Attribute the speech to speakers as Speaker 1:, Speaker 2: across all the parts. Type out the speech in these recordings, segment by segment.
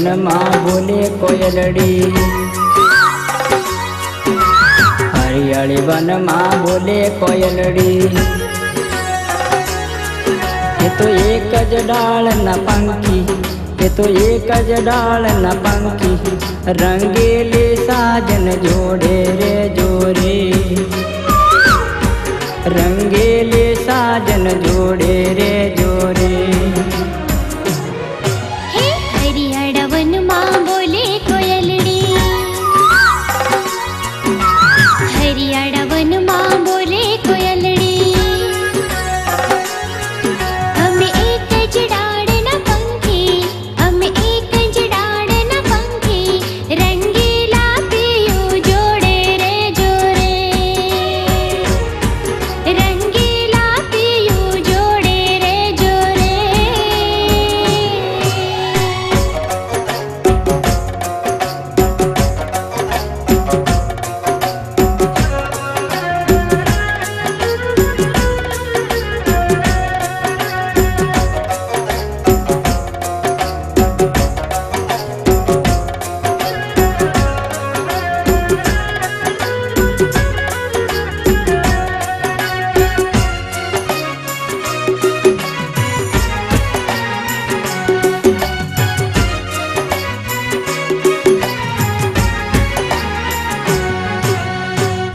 Speaker 1: વનમાં બોલે કોયલડી, હરિયાળી વનમાં બોલે કોયલડી. એ તો એક જ ડાળના પંખી, એ તો એક જ ડાળના પંખી, રંગેલી સાજન જોડે રે જોરે, રંગેલી સાજન જોડે રે જોરે.
Speaker 2: હરિયાળા વનમાં બોલે કોયલડી, હરિયાળા વનમાં બોલે કોયલડી. અમે એક જ ડાળના પંખી, અમે એક જ ડાળના પંખી, રંગીલા પિયું જોડે રે જોરે, રંગીલા પિયું જોડે રે જોરે.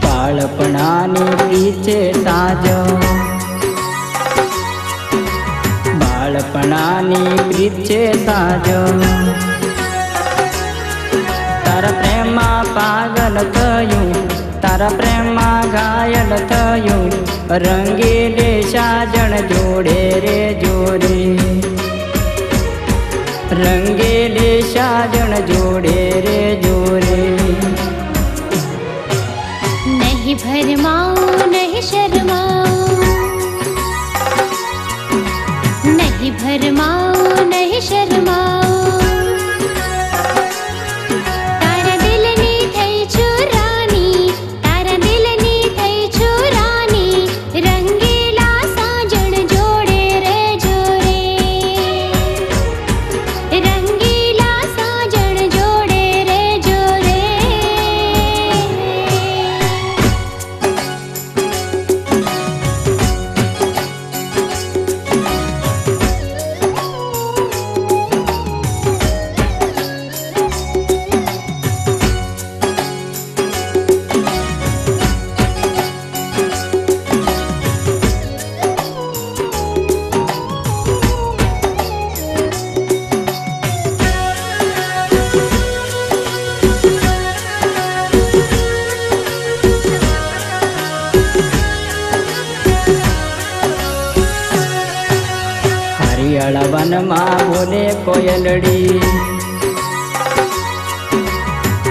Speaker 1: બાળપણાની પીછે સાજો, બાળપણાની પીછે સાજો, તારા પ્રેમમાં પાગલ થયું, તારા પ્રેમમાં ઘાયલ થયું, રંગીલી સાજણ જોડે રે જોરે, રંગીલી સાજણ જોડે રે જોરે.
Speaker 2: नहीं भरमाऊं नहीं शर्माऊं, नहीं भरमाऊं नहीं शर्माऊं. तारा दिलनी થઈ છું રાની, તારા દિલની થઈ છું રાની, રંગીલા સાજણ જોડે રે જોરે, રંગીલા સાજણ જોડે રે જોરે.
Speaker 1: હરિયાળા વનમાં બોલે કોયલડી,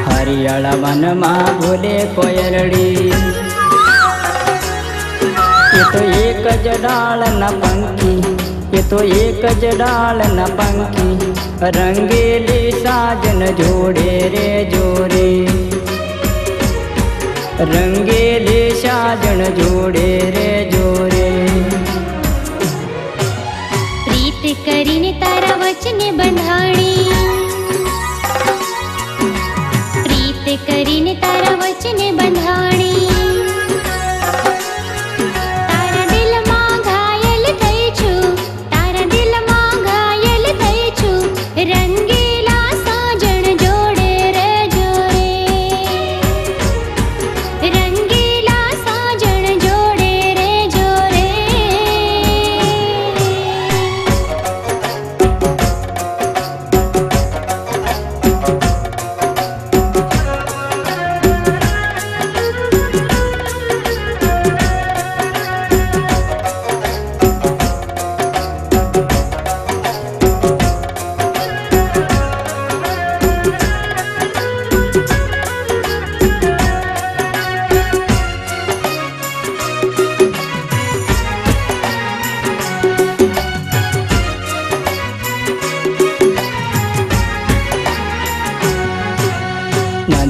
Speaker 1: હરિયાળા વનમાં બોલે કોયલડી. એ તો એક જ ડાળના પંખી, એ તો એક જ ડાળના પંખી, રંગેલી સાજન જોડે રે જોરે, રંગેલી સાજણ જોડે રે જોરે.
Speaker 2: પ્રીત કરીને તારા વચને બંધાણી, પ્રીત કરીને તારા વચને બંધાણી. તારા દિલમાં ઘાયલ થઈ છું, તારા દિલમાં ઘાયલ થઈ છું, રંગીલા સાજણ જોડે રે જોરે, રંગીલા સાજણ જોડે રે જોરે.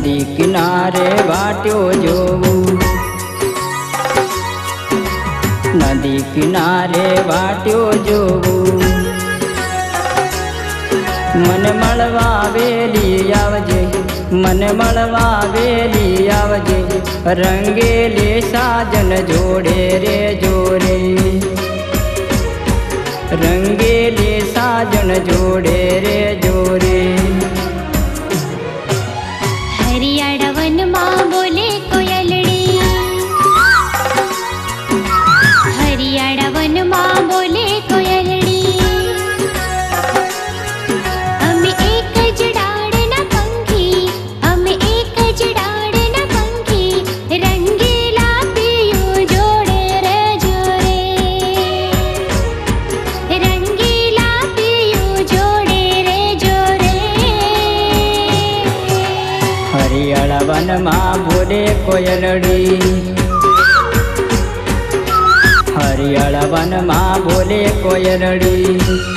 Speaker 1: નદી કિનારે વાટ્યો જોવું, નદી કિનારે વાટ્યો જોવું, મને મળવા વેલી આવજે, મને મળવા વેલી આવજે, રંગેલી સાજન જોડે રે જોડે, રંગેલી સાજન જોડે રે જોડે.
Speaker 2: હરિયાળા વનમાં બોલે કોયલડી, હરિયાળા વનમાં બોલે કોયલડી. અમે એક જ ડાળના પંખી, અમે એક જ ડાળના પંખી, રંગીલા પિયું જોડે રે જોડે, રંગીલા પિયું જોડે રે જોડે.
Speaker 1: હરિયાળા વનમાં બોલે કોયલડી, હરિયાળા વનમાં બોલે કોયલડી.